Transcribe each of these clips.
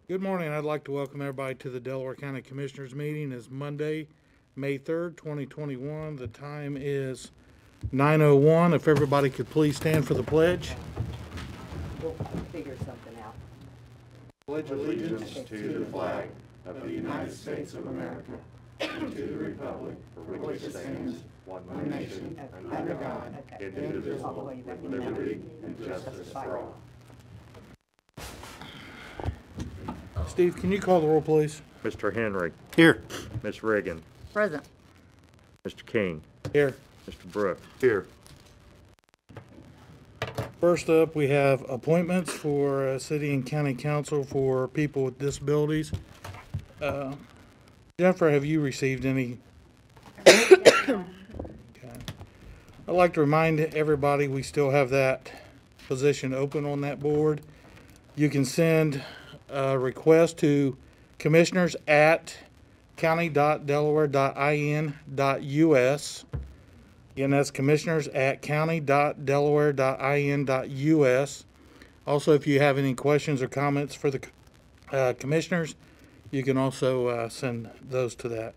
Good morning. I'd like to welcome everybody to the Delaware County Commissioners meeting. It's Monday, May 3rd, 2021. The time is 9:01. If everybody could please stand for the pledge. We'll figure something out. Pledge allegiance to the flag of the United States of America and to the republic for which it stands, one nation, under God, indivisible, with liberty and justice for all. Steve, can you call the roll, please? Mr. Henry. Here. Ms. Reagan. Present. Mr. King. Here. Mr. Brooks. Here. First up, we have appointments for city and county council for people with disabilities. Jennifer, have you received any? Okay. I'd like to remind everybody we still have that position open on that board. You can send a request to commissioners@county.delaware.in.us. Again, that's commissioners@county.delaware.in.us. Also, if you have any questions or comments for the commissioners, you can also send those to that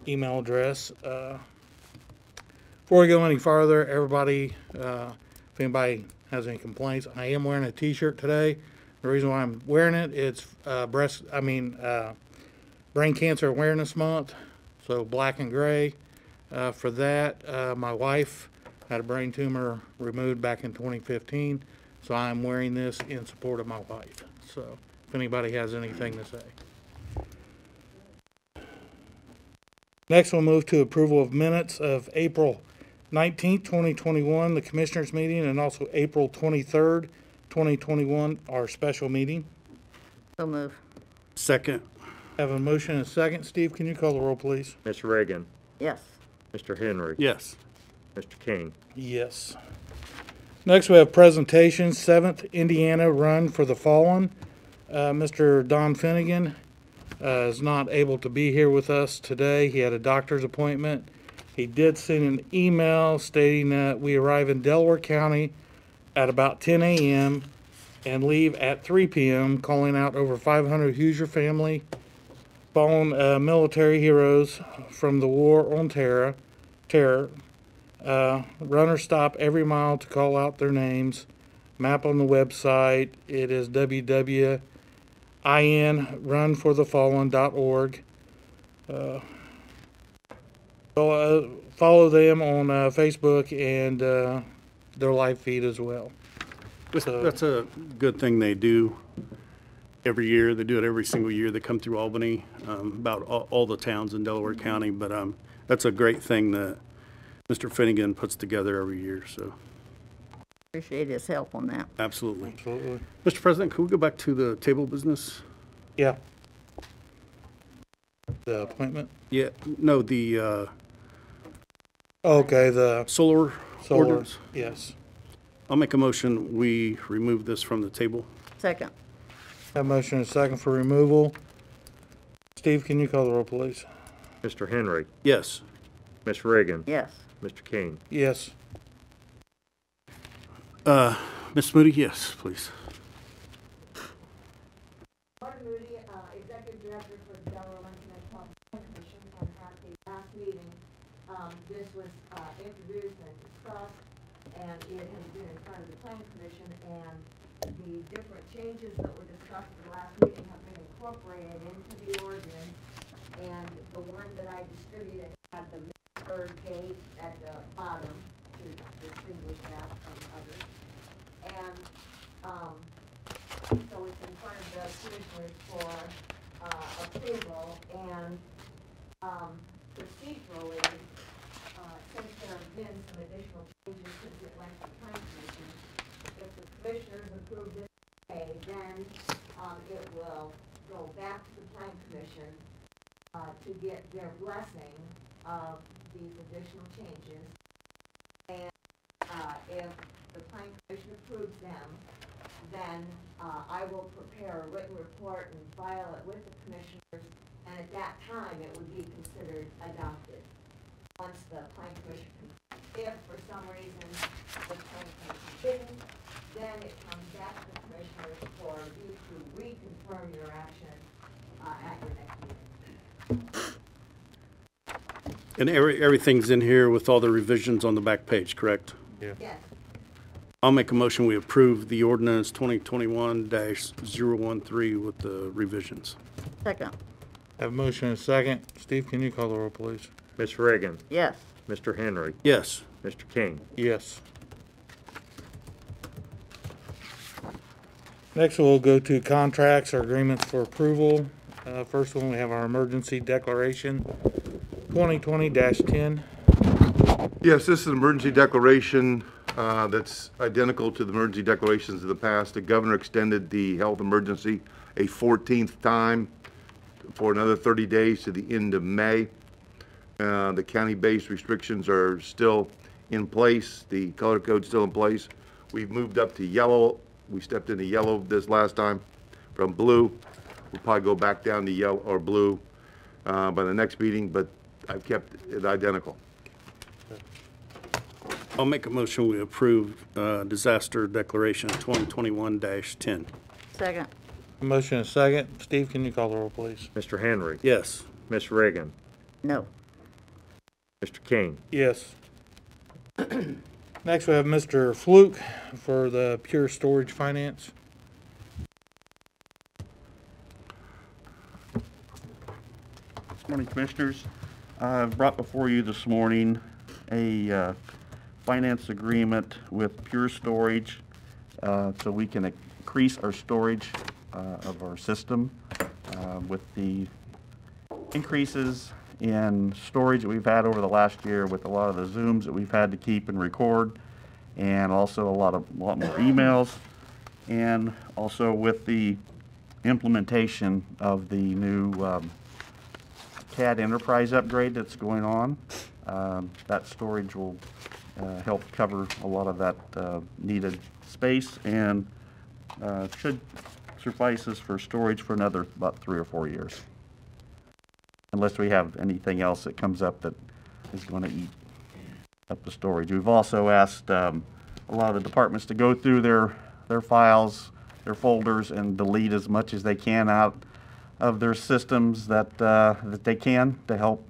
email address. Before we go any farther, everybody, if anybody has any complaints, I am wearing a t-shirt today. The reason why I'm wearing it, it's Brain Cancer Awareness Month, so black and gray. For that, my wife had a brain tumor removed back in 2015, so I'm wearing this in support of my wife. So if anybody has anything to say. Next, we'll move to approval of minutes of April 19th, 2021, the Commissioners meeting, and also April 23rd, 2021, our special meeting. So move. Second. Have a motion and a second. Steve, can you call the roll, please? Ms. Reagan. Yes. Mr. Henry. Yes. Mr. King. Yes. Next, we have presentations. 7th Indiana Run for the Fallen. Mr. Don Finnegan is not able to be here with us today. He had a doctor's appointment. He did send an email stating that we arrive in Delaware County at about 10 a.m. and leave at 3 p.m., calling out over 500 Hoosier family, fallen military heroes from the war on terror. Runners stop every mile to call out their names. Map on the website. It is www.inrunforthefallen.org. Follow them on Facebook and their live feed as well. That's a good thing they do every year. They do it every single year. They come through Albany, about all the towns in Delaware County. But that's a great thing that Mr. Finnegan puts together every year. So Appreciate his help on that. absolutely. Absolutely. Mr. President, can we go back to the table business? Yeah. The appointment? Yeah. No, the Okay, the solar solar. ordinance. Yes. I'll make a motion. We remove this from the table. Second. Have a motion and a second for removal. Steve, can you call the roll, please? Mr. Henry. Yes. Ms. Reagan. Yes. Mr. King. Yes. Ms. Moody, yes, please. Martin Moody, Executive Director for the Delaware Planning Commission, and at the last meeting, this was introduced and discussed, and it has been in front of the Planning Commission, and the different changes that were discussed at the last meeting have been incorporated into the ordinance, and the one that I distributed had the third gate at the bottom to distinguish that from others. And so it's in front of the commissioners for approval, and procedurally, since there have been some additional changes since it went to the Planning Commission, if the commissioners approve this today, then it will go back to the Planning Commission to get their blessing of these additional changes. And if the Planning Commission approves them, then I will prepare a written report and file it with the commissioners, and at that time it would be considered adopted. Once the Planning Commission, if for some reason the Planning Commission didn't, then it comes back to the commissioners for you to reconsider confirm your action at your next meeting. And everything's in here with all the revisions on the back page, correct? Yes. I'll make a motion we approve the ordinance 2021-013 with the revisions. Second. Have a motion and a second. Steve, can you call the roll, please? Ms. Reagan, Yes. Mr. Henry, Yes. Mr. King. Yes. Next, we'll go to contracts or agreements for approval. First one, we have our emergency declaration, 2020-10. Yes, this is an emergency declaration that's identical to the emergency declarations of the past. The governor extended the health emergency a 14th time for another 30 days to the end of May. The county-based restrictions are still in place. The color code's still in place. We've moved up to yellow. We stepped into yellow this last time from blue. We'll probably go back down to yellow or blue by the next meeting, but I've kept it identical. I'll make a motion we approve disaster declaration 2021-10. Second. Motion and a second. Steve, can you call the roll, please? Mr. Henry, Yes. Ms. Reagan, No. Mr. King. Yes. Next, we have Mr. Fluke for the Pure Storage Finance. Morning, Commissioners. I've brought before you this morning a finance agreement with Pure Storage so we can increase our storage of our system with the increases in storage that we've had over the last year with a lot of the Zooms that we've had to keep and record, and also a lot more emails, and also with the implementation of the new CAD Enterprise upgrade that's going on. That storage will help cover a lot of that needed space and should suffice us for storage for another about 3 or 4 years. Unless we have anything else that comes up that is going to eat up the storage. We've also asked a lot of the departments to go through their files, their folders, and delete as much as they can out of their systems that they can to help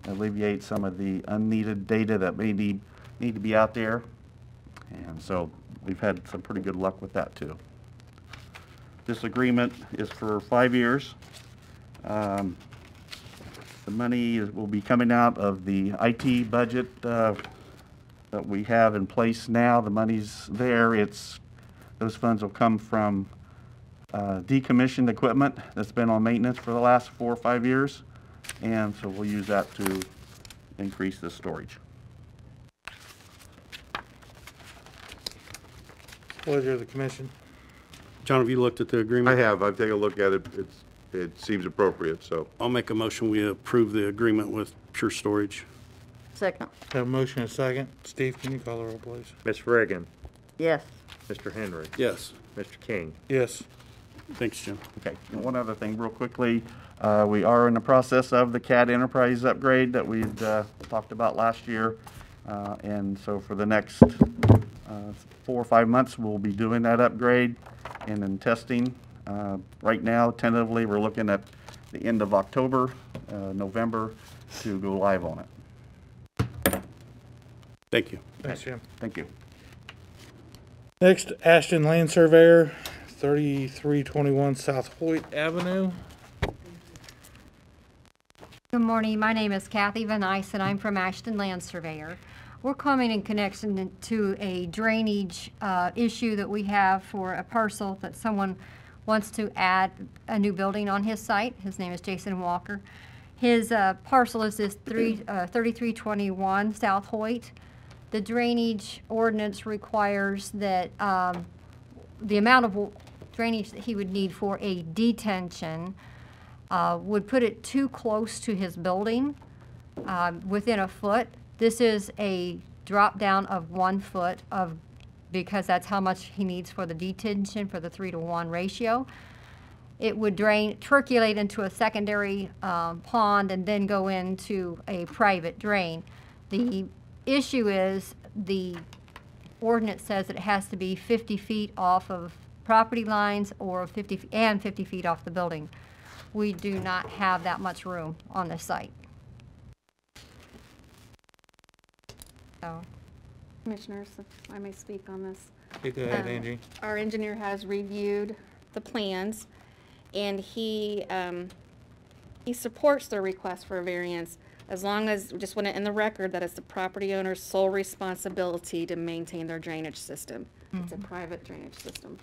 alleviate some of the unneeded data that may need to be out there. And so we've had some pretty good luck with that too. This agreement is for 5 years. The money will be coming out of the IT budget that we have in place now. The money's there. Those funds will come from decommissioned equipment that's been on maintenance for the last 4 or 5 years, and so we'll use that to increase the storage. Pleasure of the commission. John, have you looked at the agreement? I have. I've taken a look at it. It seems appropriate, so. I'll make a motion we approve the agreement with Pure Storage. Second. Have a motion and a second. Steve, can you call the roll, please? Ms. Reagan, Yes. Mr. Henry, Yes. Mr. King. Yes. Thanks, Jim. Okay, and one other thing real quickly. We are in the process of the CAD Enterprise upgrade that we'd talked about last year. And so for the next 4 or 5 months, we'll be doing that upgrade and then testing. Right now, tentatively, we're looking at the end of October, November to go live on it. Thank you. Thanks, Jim. Thank you. Next, Ashton Land Surveyor, 3321 South Hoyt Avenue. Good morning. My name is Kathy Van Ice, and I'm from Ashton Land Surveyor. We're coming in connection to a drainage issue that we have for a parcel that someone wants to add a new building on his site. His name is Jason Walker. His parcel is this 3321 South Hoyt. The drainage ordinance requires that the amount of drainage that he would need for a detention would put it too close to his building, within a foot. This is a drop down of 1 foot because that's how much he needs for the detention for the 3-to-1 ratio. It would percolate into a secondary pond and then go into a private drain. The issue is the ordinance says it has to be 50 feet off of property lines or 50 feet off the building. We do not have that much room on this site. So, Commissioners, if I may speak on this. You go ahead, Angie. Our engineer has reviewed the plans, and he supports their request for a variance as long as, we just want it in the record that it's the property owner's sole responsibility to maintain their drainage system. It's a private drainage system.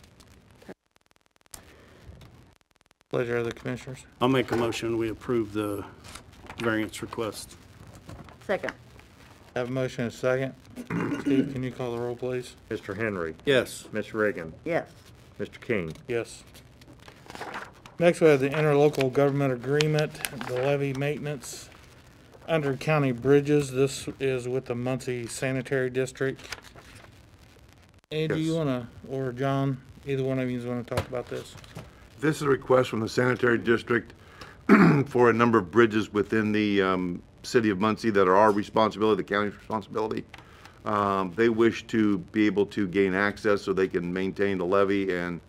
Pleasure of the commissioners. I'll make a motion, we approve the variance request. Second. Have a motion and a second. Steve, can you call the roll, please? Mr. Henry. Yes. Ms. Reagan. Yes. Mr. King. Yes. Next, we have the interlocal government agreement, the levy maintenance under county bridges. This is with the Muncie Sanitary District. Angie, you Yes. wanna, or John, either one of you wanna talk about this? This is a request from the sanitary district for a number of bridges within the city of Muncie that are our responsibility, the county's responsibility. They wish to be able to gain access so they can maintain the levee and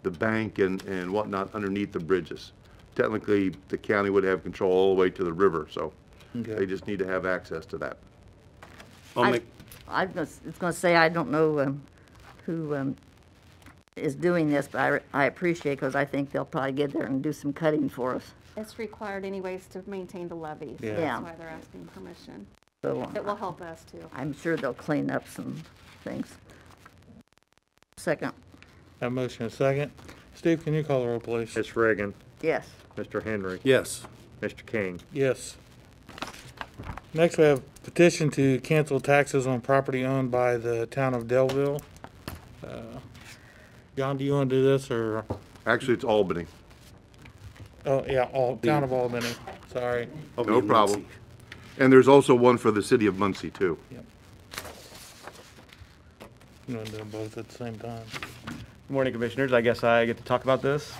the bank and whatnot underneath the bridges. Technically, the county would have control all the way to the river, so Okay. they just need to have access to that. I'll make, I was gonna say, I don't know who is doing this, but I appreciate, because I think they'll probably get there and do some cutting for us. It's required anyways to maintain the levee, so Yeah. Yeah. that's why they're asking permission. So It will help us too. I'm sure they'll clean up some things. Second. Have a motion and a second. Steve, can you call the roll, please? Ms. Reagan. Yes. Mr. Henry. yes. Mr. King. Yes. Next, we have petition to cancel taxes on property owned by the town of Delaware. John, do you want to do this, or, Actually, it's Albany. oh, yeah, town of Albany, sorry. No problem. And there's also one for the city of Muncie, too. You want to do them both at the same time? Good morning, Commissioners. I guess I get to talk about this.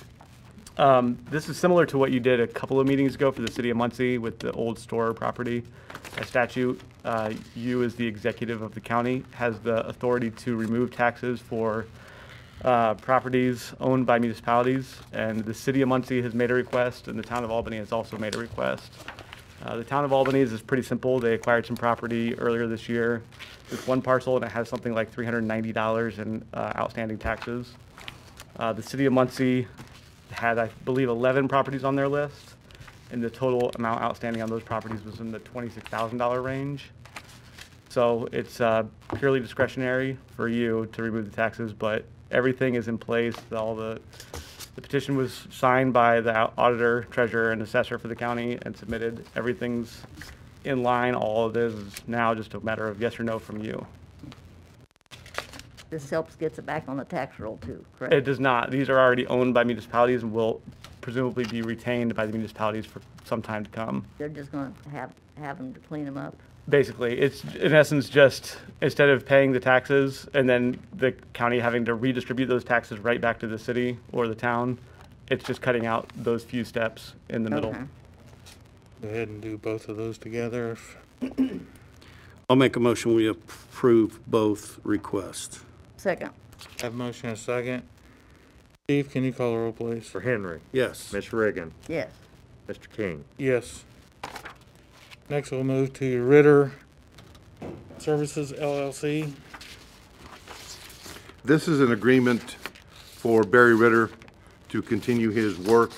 This is similar to what you did a couple of meetings ago for the city of Muncie with the old store property. By statute, you as the executive of the county has the authority to remove taxes for properties owned by municipalities. And the city of Muncie has made a request, and the town of Albany has also made a request. The town of Albany is pretty simple. They acquired some property earlier this year. It's one parcel, and it has something like $390 in outstanding taxes. The city of Muncie had, I believe, 11 properties on their list, and the total amount outstanding on those properties was in the $26,000 range. So it's purely discretionary for you to remove the taxes, but everything is in place. The petition was signed by the auditor, treasurer, and assessor for the county and submitted. Everything's in line. All of this is now just a matter of yes or no from you. This gets it back on the tax roll too, It correct? does not. These are already owned by municipalities and will presumably be retained by the municipalities for some time to come. They're just gonna have them to clean them up? Basically, it's in essence just, instead of paying the taxes and then the county having to redistribute those taxes right back to the city or the town, it's just cutting out those few steps in the middle. Okay. Go ahead and do both of those together. I'll make a motion, we approve both requests. Second. Have a motion and a second. Steve, can you call the roll, please? Mr. Henry. Yes. Ms. Reagan. Yes. Mr. King. Yes. Next, we'll move to Ritter Services LLC. This is an agreement for Barry Ritter to continue his work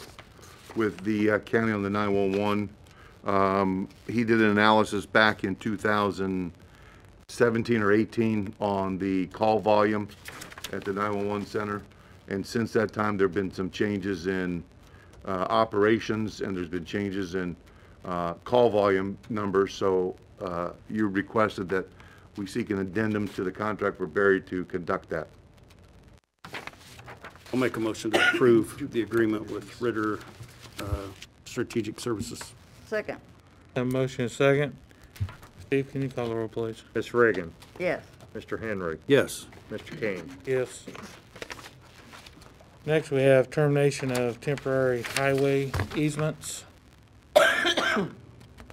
with the county on the 911. He did an analysis back in 2017 or 18 on the call volume at the 911 center. And since that time, there have been some changes in operations, and there's been changes in call volume numbers. So you requested that we seek an addendum to the contract for Barry to conduct that. I'll make a motion to approve the agreement with Ritter Strategic Services. Second. Have a motion and a second. Steve, can you call the roll, please? Ms. Reagan. Yes. Mr. Henry. Yes. Mr. King. Yes. Next, we have termination of temporary highway easements.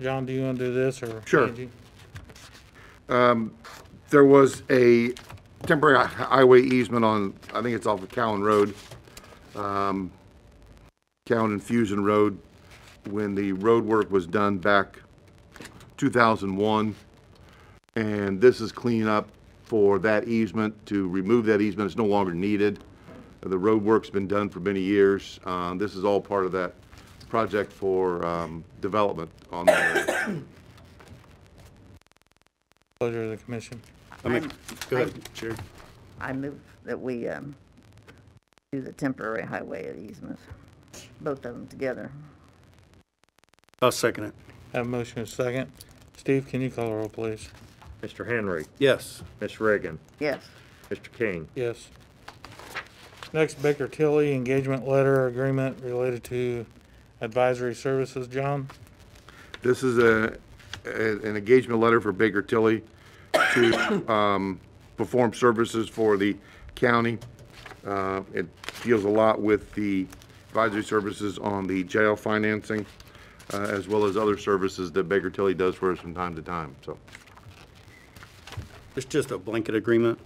John, do you want to do this, or? Sure. Angie? There was a temporary highway easement on, I think it's off of Cowan Road, Cowan and Fusion Road, when the road work was done back 2001. And this is cleaning up for that easement, to remove that easement. It's no longer needed. The road work's been done for many years. This is all part of that project for development on that area. Pleasure of the commission. Go ahead, Chair. I move that we do the temporary highway easement, both of them together. I'll second it. Have a motion and a second. Steve, can you call the roll, please? Mr. Henry. Yes. Ms. Reagan. Yes. Mr. King. Yes. Next, Baker Tilly engagement letter agreement related to advisory services. John? This is an engagement letter for Baker Tilly to perform services for the county. It deals a lot with the advisory services on the jail financing, as well as other services that Baker Tilly does for us from time to time. So, It's just a blanket agreement.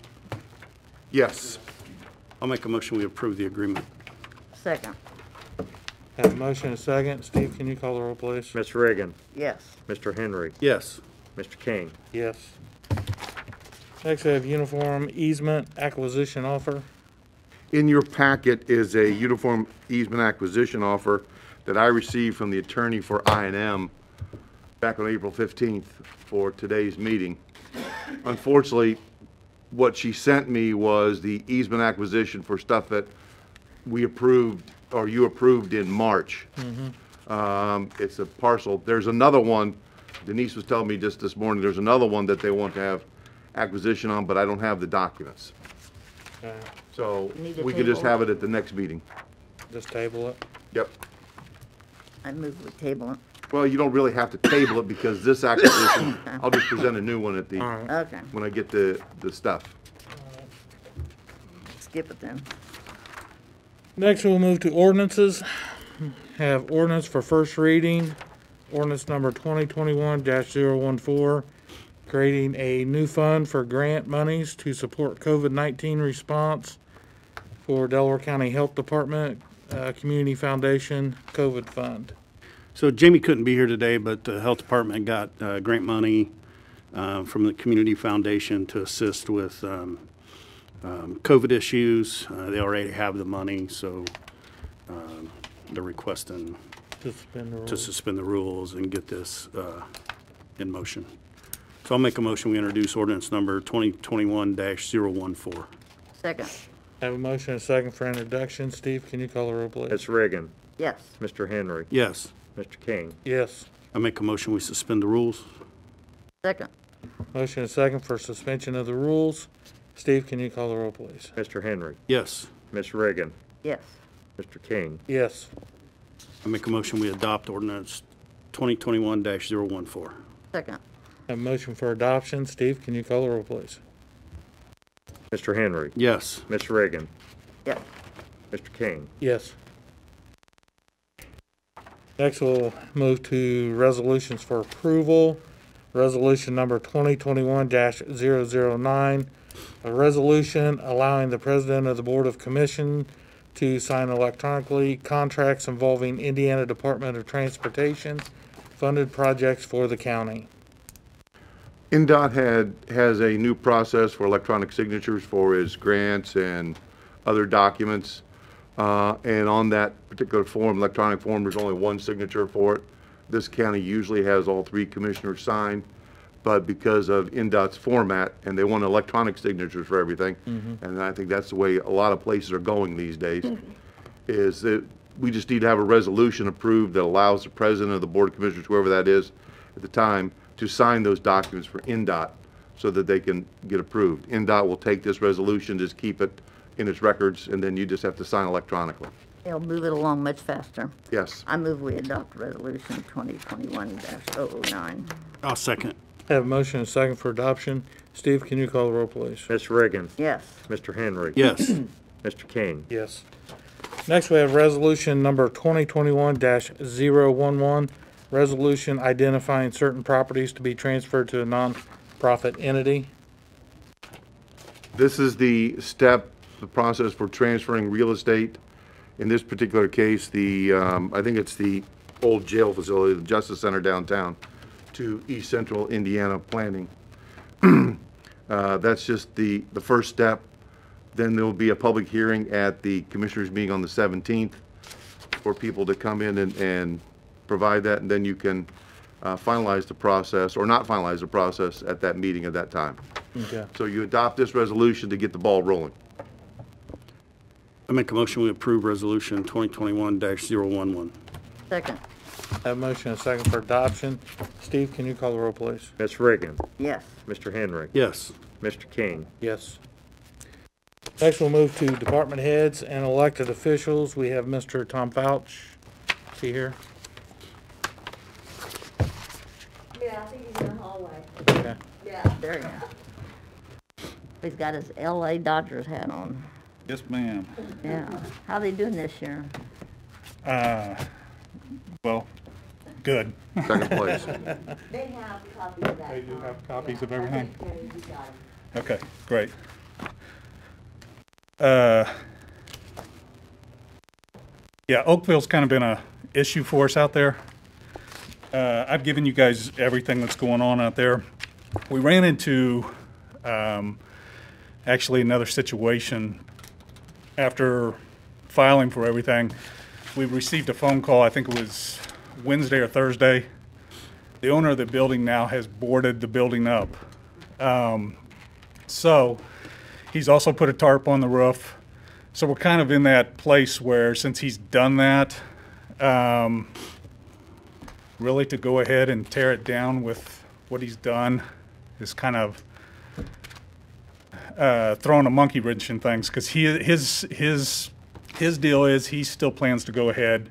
yes. I'll make a motion we approve the agreement. Second. Have a motion and a second. Steve, can you call the roll, please? Ms. Reagan. Yes. Mr. Henry. Yes. Mr. King. Yes. Next, we have uniform easement acquisition offer. In your packet is a uniform easement acquisition offer that I received from the attorney for I&M back on April 15th for today's meeting. Unfortunately, what she sent me was the easement acquisition for stuff that we approved, or you approved in March. It's a parcel. There's another one, Denise was telling me just this morning, there's another one that they want to have acquisition on, but I don't have the documents. So Need a we could just table? have it at the next meeting. Just table it. Yep. I move we table it. Well, you don't really have to table it because this acquisition, I'll just present a new one at the, All right. Okay, when I get the stuff. skip it then. Next, we'll move to ordinances. Have ordinance for first reading, ordinance number 2021-014, creating a new fund for grant monies to support COVID-19 response for Delaware County Health Department, Community Foundation, COVID Fund. So Jamie couldn't be here today, but the health department got grant money from the Community Foundation to assist with COVID issues. They already have the money, so they're requesting Suspend the to rules. suspend the rules and get this in motion. So I'll make a motion, we introduce ordinance number 2021-014. Second. Have a motion and a second for introduction. Steve, can you call the roll, please? Ms. Reagan. Yes. Mr. Henry. Yes. Mr. King. Yes. I make a motion, we suspend the rules. Second. Motion and a second for suspension of the rules. Steve, can you call the roll, please? Mr. Henry. Yes. Ms. Reagan. Yes. Mr. King. Yes. I make a motion, we adopt ordinance 2021-014. Second. Have a motion for adoption. Steve, can you call the roll, please? Mr. Henry. Yes. Ms. Reagan. Yes. Mr. King. Yes. Next, we'll move to resolutions for approval. Resolution number 2021-009, a resolution allowing the president of the Board of Commission to sign electronically contracts involving Indiana Department of Transportation funded projects for the county. NDOT has a new process for electronic signatures for its grants and other documents. And on that particular form, electronic form, there's only one signature for it. This county usually has all three commissioners sign, but because of NDOT's format, and they want electronic signatures for everything, and I think that's the way a lot of places are going these days, is that we just need to have a resolution approved that allows the president of the Board of Commissioners, whoever that is at the time, to sign those documents for NDOT so that they can get approved. NDOT will take this resolution, just keep it in its records, and then you just have to sign electronically. It'll move it along much faster. Yes. I move we adopt resolution 2021-009. I'll second. Have a motion and a second for adoption. Steve, can you call the roll, please? Ms. Reagan. Yes. Mr. Henry. Yes. Mr. King. Yes. Next, we have resolution number 2021-011, resolution identifying certain properties to be transferred to a nonprofit entity. This is the process for transferring real estate. In this particular case, I think it's the old jail facility, the Justice Center downtown, to East Central Indiana Planning. That's just the first step. Then there will be a public hearing at the Commissioners' meeting on the 17th for people to come in and provide that, and then you can finalize the process, or not finalize the process at that meeting at that time. Okay. So you adopt this resolution to get the ball rolling. I make a motion we approve resolution 2021-011. Second. Have a motion and a second for adoption. Steve, can you call the roll, please? Ms. Reagan. Yes. Mr. Henry. Yes. Mr. King. Yes. Next, we'll move to department heads and elected officials. We have Mr. Tom Fouch. Is he here? Yeah, I think he's in the hallway. Okay. Yeah. There you go. He's got his LA Dodgers hat on. Yes, ma'am. Yeah. How they doing this year? Well, good. Second place. They have copies of that. They do have copies of Yeah, I everything? think Kenny, you got 'em. Okay, great. Yeah, Oakville's kind of been a issue for us out there. I've given you guys everything that's going on out there. We ran into actually another situation after filing for everything. We received a phone call, I think it was Wednesday or Thursday. The owner of the building now has boarded the building up. So he's also put a tarp on the roof. So we're kind of in that place where, since he's done that, really to go ahead and tear it down with what he's done is kind of throwing a monkey wrench in things, because his deal is he still plans to go ahead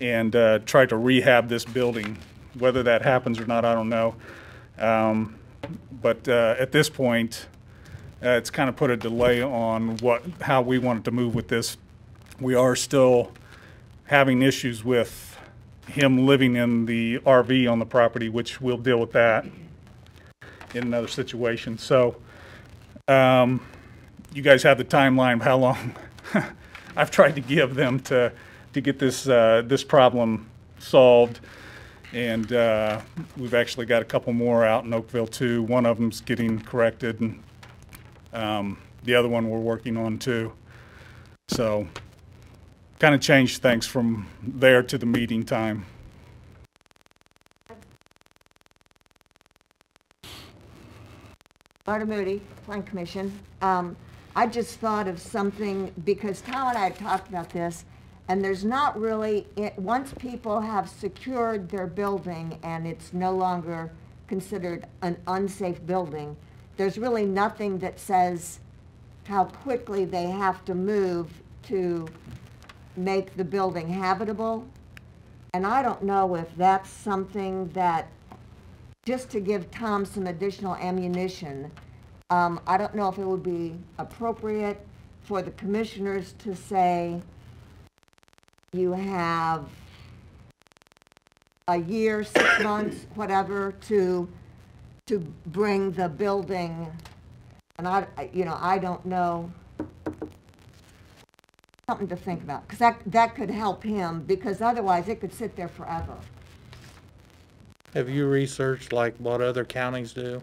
and try to rehab this building. Whether that happens or not, I don't know. But at this point, it's kind of put a delay on how we wanted to move with this. We are still having issues with him living in the RV on the property, which we'll deal with that in another situation. So you guys have the timeline of how long I've tried to give them to get this problem solved. And we've actually got a couple more out in Oakville too. One of them's getting corrected, and the other one we're working on too. So kind of changed things from there to the meeting time. Marta Moody, Plan Commission. I just thought of something, because Tom and I had talked about this, and there's not really, once people have secured their building and it's no longer considered an unsafe building, there's really nothing that says how quickly they have to move to make the building habitable. And I don't know if that's something that, just to give Tom some additional ammunition, I don't know if it would be appropriate for the commissioners to say, you have a year, 6 months, whatever, to bring the building, and I don't know, something to think about, because that could help him, because otherwise it could sit there forever. Have you researched like what other counties do?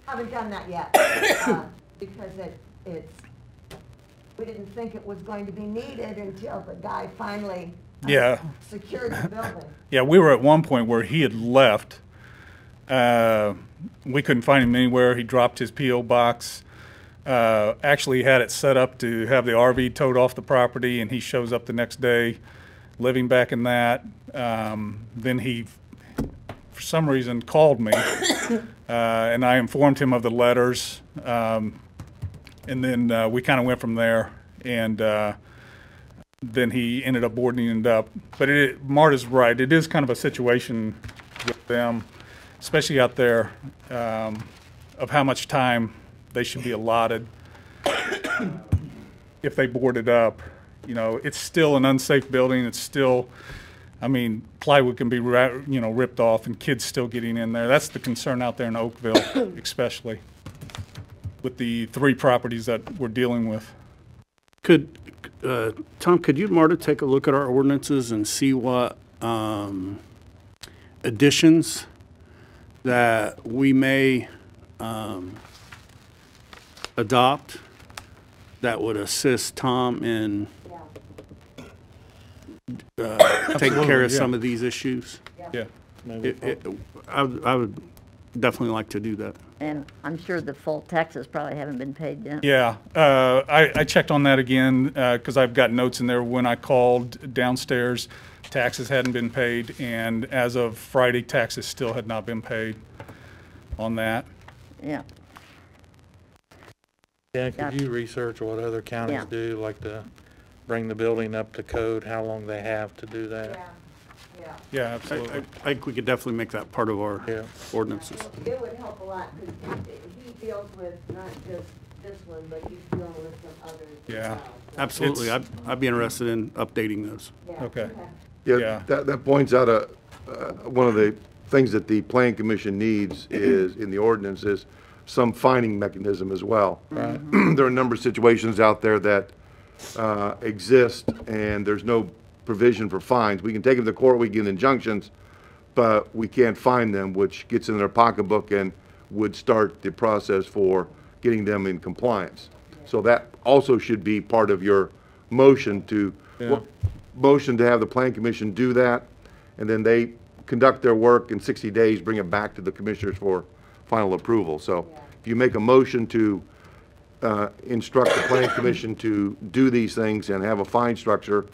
I haven't done that yet, because we didn't think it was going to be needed until the guy finally secured the building. Yeah, we were at one point where he had left. We couldn't find him anywhere. He dropped his P.O. box. Actually had it set up to have the RV towed off the property, and he shows up the next day living back in that. Then he, for some reason, called me, and I informed him of the letters. And then we kind of went from there, and then he ended up boarding it up. But Marta's right. It is kind of a situation with them, especially out there, of how much time they should be allotted if they board it up. You know, it's still an unsafe building. It's still, I mean, plywood can be, ripped off, and kids still getting in there. That's the concern out there in Oakville, especially. with the 3 properties that we're dealing with. Could, Tom, could you and Marta take a look at our ordinances and see what additions that we may adopt that would assist Tom in taking care of yeah. some of these issues? Yeah. I would definitely like to do that. And I'm sure the full taxes probably haven't been paid yet. Yeah, I checked on that again because I've got notes in there. When I called downstairs, taxes hadn't been paid, and as of Friday, taxes still had not been paid on that. Yeah. Dan, could you research what other counties Yeah. do, like to bring the building up to code, how long they have to do that? Yeah. Yeah, I absolutely. think we could definitely make that part of our Yeah. ordinances. It would help a lot, because he deals with not just this one, but he's dealing with some others as Yeah. well. Absolutely. It's- I'd be interested in updating those. Yeah. Okay. Yeah, Yeah. that points out one of the things that the Plan Commission needs is, in the ordinance, is some fining mechanism as well. Right. There are a number of situations out there that exist, and there's no provision for fines. We can take them to court, we get injunctions, but we can't fine them, which gets in their pocketbook and would start the process for getting them in compliance. So that also should be part of your motion to, motion to have the Plan Commission do that, and then they conduct their work in 60 days, bring it back to the commissioners for final approval. So if you make a motion to instruct the Plan Commission to do these things and have a fine structure,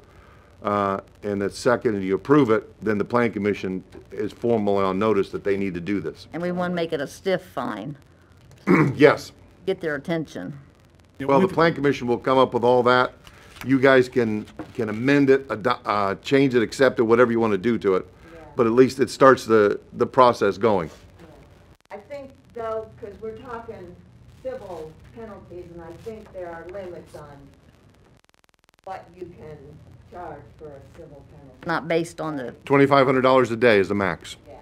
and that's second, and you approve it, then the Plan Commission is formally on notice that they need to do this. And we want to make it a stiff fine, Yes. get their attention. Well, the Plan Commission will come up with all that. You guys can amend it, change it, accept it, whatever you want to do to it. But at least it starts the process going. I think though, because we're talking civil penalties, and I think there are limits on what you can charge for a civil penalty. Not based on the, $2,500 a day is the max. Yeah,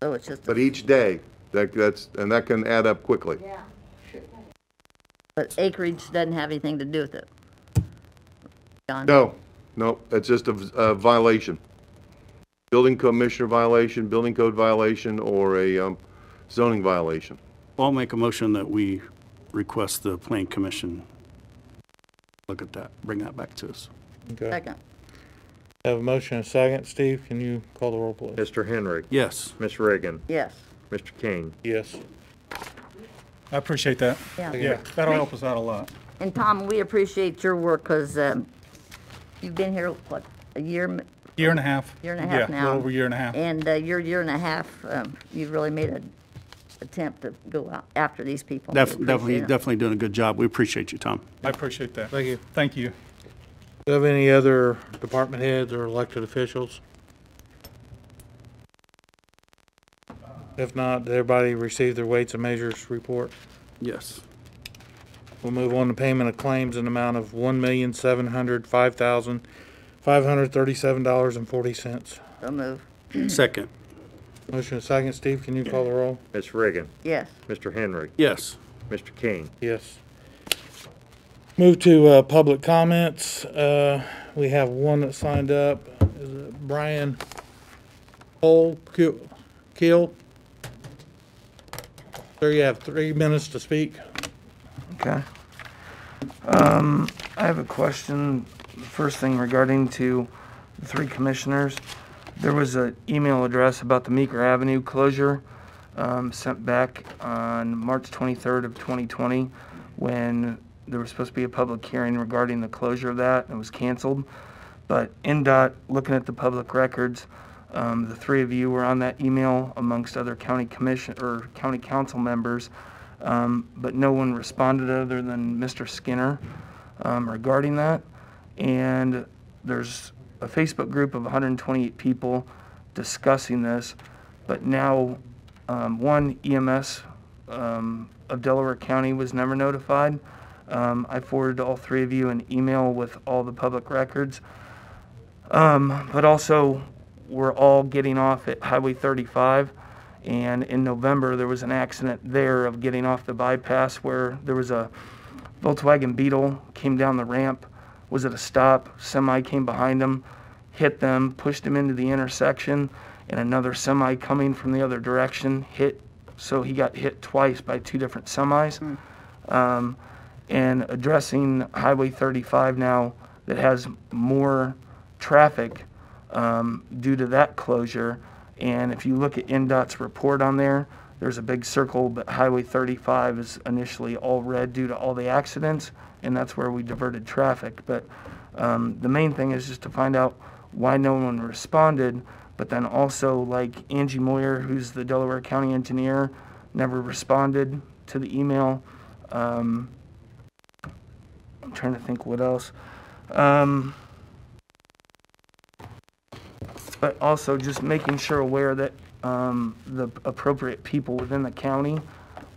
so it's just, But each day, and that can add up quickly. yeah. but acreage doesn't have anything to do with it. John? No, it's just a violation. Building commissioner violation, building code violation, or a zoning violation. I'll make a motion that we request the Plan Commission look at that, bring that back to us. Okay. Second. Have a motion and a second. Steve, can you call the roll, please? Mr. Henry. Yes. Ms. Reagan. Yes. Mr. King. Yes. I appreciate that. Yeah. Yeah, that'll help us out a lot. And Tom, we appreciate your work because you've been here, what, a year? Year and a half. Year and a half Yeah, a now. little over a year and a half. And your year and a half, you've really made an attempt to go out after these people. We appreciate it. Definitely doing a good job. We appreciate you, Tom. I appreciate that. Thank you. Thank you. Do you have any other department heads or elected officials? If not, did everybody receive their weights and measures report? Yes. We'll move on to payment of claims in the amount of $1,705,537.40. So move. Second. Motion and second. Steve, can you call the roll? Ms. Reagan. Yes. Mr. Henry. Yes. Mr. King. Yes. Move to public comments. We have one that signed up. Is it Brian Keel? Sir, you have 3 minutes to speak. Okay. I have a question. First thing regarding to the 3 commissioners. There was an email address about the Meeker Avenue closure sent back on March 23rd of 2020 when there was supposed to be a public hearing regarding the closure of that. It was canceled. But NDOT, looking at the public records, the 3 of you were on that email amongst other county commission or county council members, but no one responded other than Mr. Skinner regarding that. And there's a Facebook group of 128 people discussing this, but now one EMS of Delaware County was never notified. I forwarded all 3 of you an email with all the public records, but also we're all getting off at Highway 35, And in November, there was an accident there of getting off the bypass where there was a Volkswagen Beetle came down the ramp, was at a stop, semi came behind him, hit them, pushed him into the intersection, and another semi coming from the other direction hit, so he got hit twice by two different semis. And addressing Highway 35 now that has more traffic due to that closure. And if you look at NDOT's report on there, there's a big circle, but Highway 35 is initially all red due to all the accidents, and that's where we diverted traffic. But the main thing is just to find out why no one responded, but then also like Angie Moyer, who's the Delaware County engineer, never responded to the email. I'm trying to think what else. But also just making sure aware that the appropriate people within the county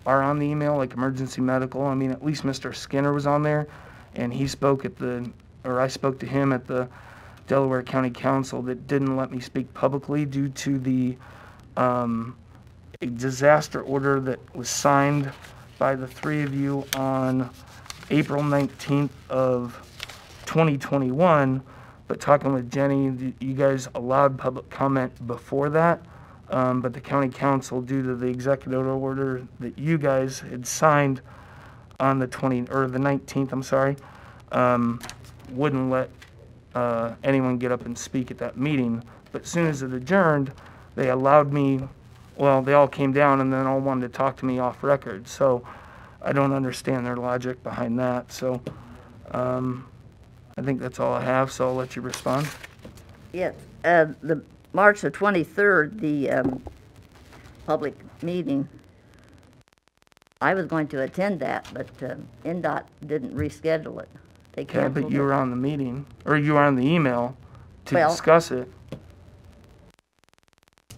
are on the email, like emergency medical. I mean, at least Mr. Skinner was on there, and he spoke at I spoke to him at the Delaware County Council that didn't let me speak publicly due to the a disaster order that was signed by the three of you on April 19th of 2021. But talking with Jenny, you guys allowed public comment before that, but the county council, due to the executive order that you guys had signed on the 19th, I'm sorry, wouldn't let anyone get up and speak at that meeting. But as soon as it adjourned, they allowed me. Well, they all came down and then all wanted to talk to me off record. So I don't understand their logic behind that. So. I think that's all I have, so I'll let you respond. Yes, the March the 23rd, the public meeting, I was going to attend that, but NDOT didn't reschedule it. They Okay, canceled but you it. were on the meeting, or you were on the email to Well, discuss it.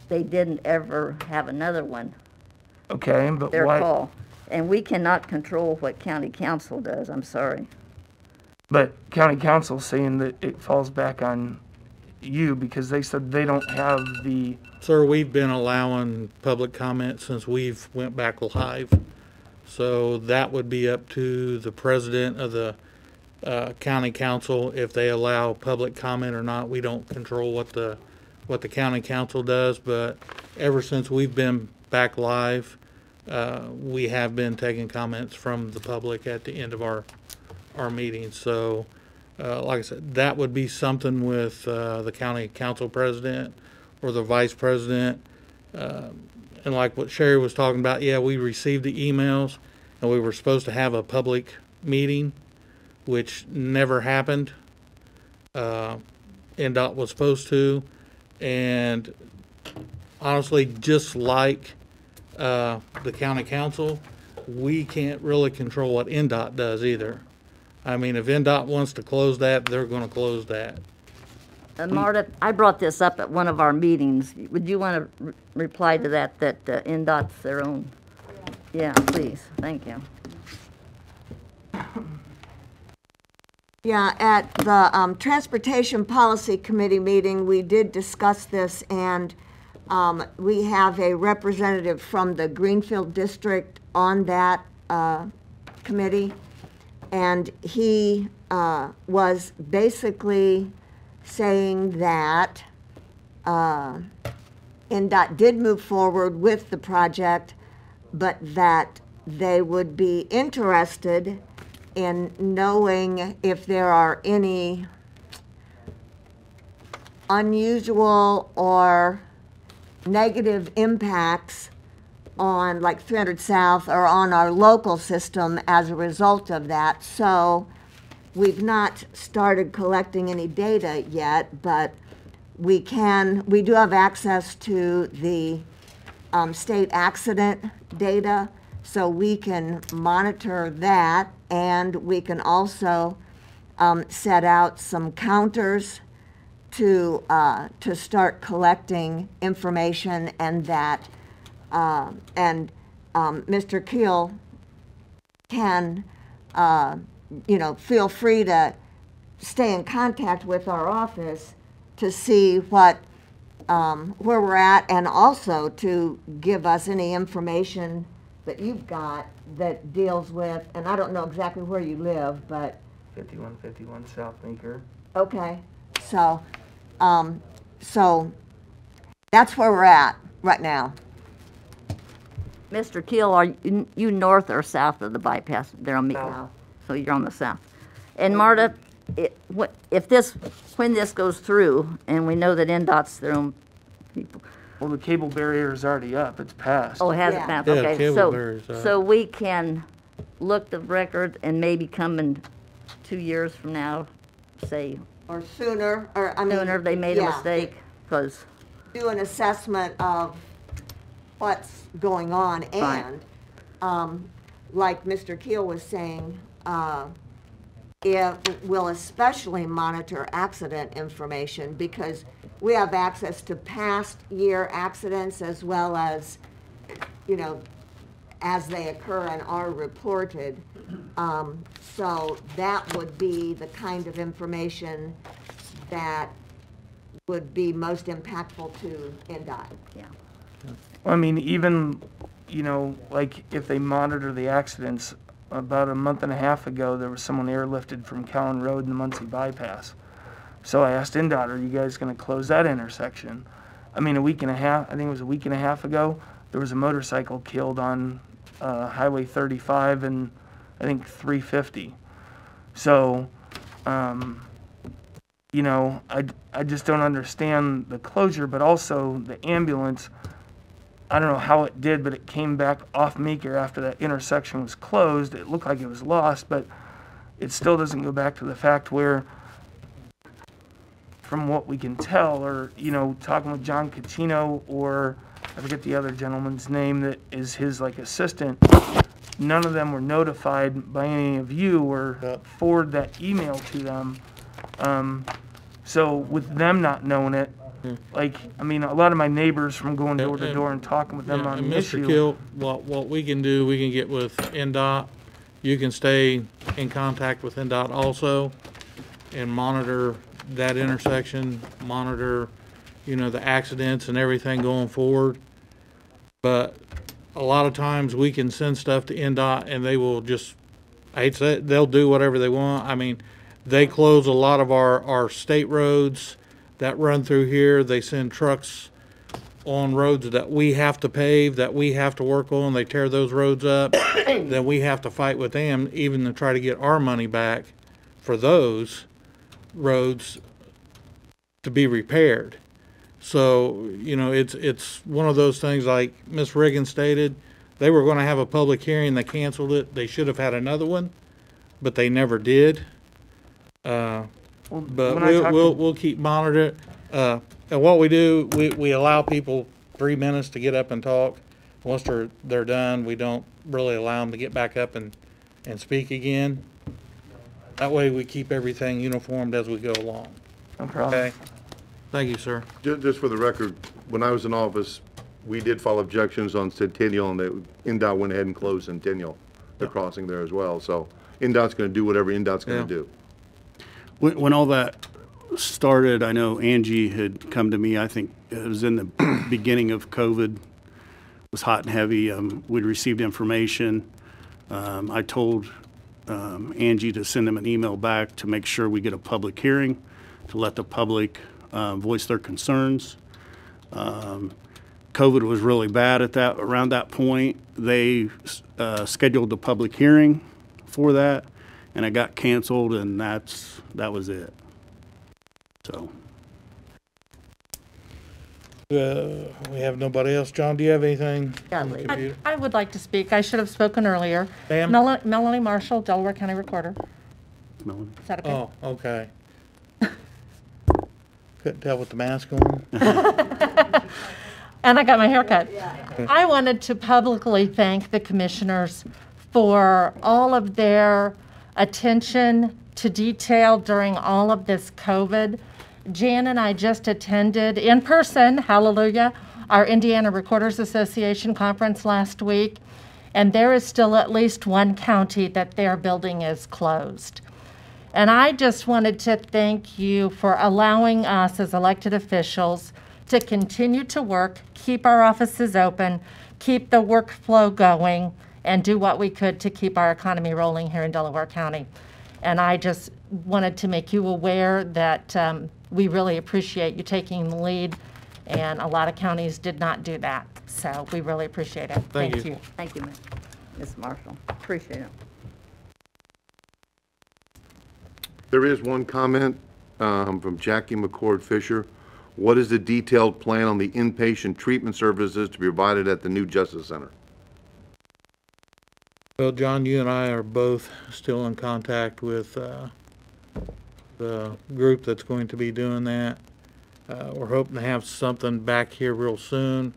They didn't ever have another one, Okay, but their why? call. And we cannot control what county council does, I'm sorry. But county council's saying that it falls back on you because they said they don't have the. Sir, we've been allowing public comment since we've went back live. So that would be up to the president of the county council if they allow public comment or not. We don't control what the county council does, but ever since we've been back live, we have been taking comments from the public at the end of our meetings. So like I said, that would be something with the county council president or the vice president. And like what Sherry was talking about, yeah, we received the emails and we were supposed to have a public meeting, which never happened. NDOT was supposed to, and honestly, just like the county council, we can't really control what NDOT does either. I mean, if NDOT wants to close that, they're going to close that. Marta, I brought this up at one of our meetings. Would you want to reply to that NDOT's their own? Yeah, please. Thank you. Yeah, at the Transportation Policy Committee meeting, we did discuss this, and we have a representative from the Greenfield District on that committee, and he was basically saying that NDOT did move forward with the project, but that they would be interested in knowing if there are any unusual or negative impacts on like 300 South or on our local system as a result of that. So we've not started collecting any data yet, but we do have access to the state accident data, so we can monitor that, and we can also set out some counters to start collecting information, and that Mr. Keel can feel free to stay in contact with our office to see what where we're at, and also to give us any information that you've got that deals with, and I don't know exactly where you live, but, 5151 South Meeker. okay, so, so that's where we're at right now. Mr. Keel, are you north or south of the bypass there on Meeker? South. So you're on the south. And Marta, when this goes through, and we know that NDOT's their own people. Well, the cable barrier is already up. It's passed. Oh, it hasn't Yeah. passed, Yeah, okay. cable barrier's up. So we can look the record and maybe come in 2 years from now, say, Or sooner, or, I mean. sooner they made a yeah, mistake, because, do an assessment of what's going on, Right. and, like Mr. Keel was saying, it will especially monitor accident information, because we have access to past year accidents as well as, you know, as they occur and are reported. So that would be the kind of information that would be most impactful to NDOT. yeah. I mean, even, like if they monitor the accidents, about a month and a half ago, there was someone airlifted from Cowan Road in the Muncie bypass. So I asked NDOT, are you guys going to close that intersection? I mean, I think it was a week and a half ago, there was a motorcycle killed on Highway 35 and I think 350. So, I just don't understand the closure, but also the ambulance. I don't know how it did, but it came back off Meeker after that intersection was closed. It looked like it was lost, but it still doesn't go back to the fact where, from what we can tell, or, talking with John Caccino, or I forget the other gentleman's name that is his, assistant, none of them were notified by any of you or forward that email to them. So with them not knowing it, a lot of my neighbors from going door to door and talking with them Yeah, on and the Mr. issue. Kill, what we can do, we can get with NDOT. You can stay in contact with NDOT also and monitor that intersection, monitor, the accidents and everything going forward. But a lot of times we can send stuff to NDOT and they will just, I hate to say it, they'll do whatever they want. I mean, they close a lot of our state roads that run through here. They send trucks on roads that we have to pave, that we have to work on. They tear those roads up. Then we have to fight with them even to try to get our money back for those roads to be repaired. So, it's one of those things like Ms. Riggin stated. They were going to have a public hearing. They canceled it. They should have had another one, but they never did. But we'll keep monitoring it. And what we do, we allow people 3 minutes to get up and talk. Once they're done, we don't really allow them to get back up and speak again. That way we keep everything uniformed as we go along. No problem. Okay? Thank you, sir. Just for the record, when I was in office, we did file objections on Centennial, and NDOT went ahead and closed Centennial, the crossing there as well. So NDOT's going to do whatever NDOT's going to do. When all that started, I know Angie had come to me, I think it was in the beginning of COVID. It was hot and heavy. We'd received information. I told Angie to send them an email back to make sure we get a public hearing, to let the public voice their concerns. COVID was really bad around that point. They scheduled a public hearing for that, and it got canceled, and that was it. So. We have nobody else. John, do you have anything? on the Yeah, computer? I would like to speak. I should have spoken earlier. Ma'am? Melanie Marshall, Delaware County Recorder. Melanie. Is that okay? Oh, okay. Couldn't tell with the mask on. And I got my hair cut. I wanted to publicly thank the commissioners for all of their attention to detail during all of this COVID. Jan and I just attended in person, hallelujah, our Indiana Recorders Association conference last week, and there is still at least one county that their building is closed. And I just wanted to thank you for allowing us as elected officials to continue to work, keep our offices open, keep the workflow going, and do what we could to keep our economy rolling here in Delaware County. And I just wanted to make you aware that we really appreciate you taking the lead, and a lot of counties did not do that. So we really appreciate it. Thank you. Thank you, Ms. Marshall. Appreciate it. There is one comment from Jackie McCord Fisher. What is the detailed plan on the inpatient treatment services to be provided at the new Justice Center? Well, John, you and I are both still in contact with the group that's going to be doing that. We're hoping to have something back here real soon.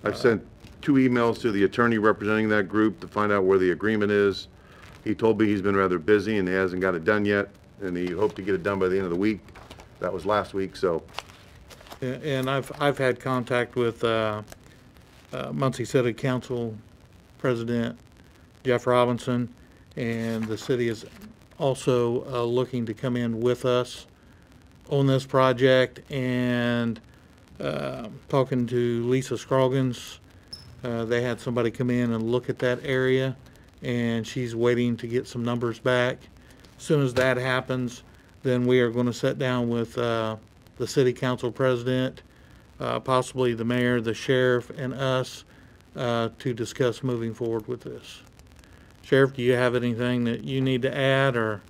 I've sent 2 emails to the attorney representing that group to find out where the agreement is. He told me he's been rather busy and he hasn't got it done yet, and he hoped to get it done by the end of the week. That was last week, so. And I've had contact with Muncie City Council President Jeff Robinson, and the city is also looking to come in with us on this project, and talking to Lisa Scroggins. They had somebody come in and look at that area, and she's waiting to get some numbers back. As soon as that happens, then we are going to sit down with the city council president, possibly the mayor, the sheriff, and us to discuss moving forward with this. Sheriff, do you have anything that you need to add, or?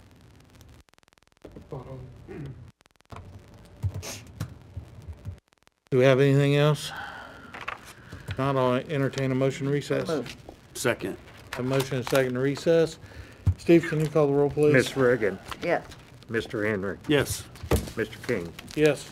Do we have anything else? Not, I'll entertain a motion to recess. Second. A motion and a second to recess. Steve, can you call the roll, please? Ms. Reagan, Yes. Mr. Henry, Yes. Mr. King. Yes.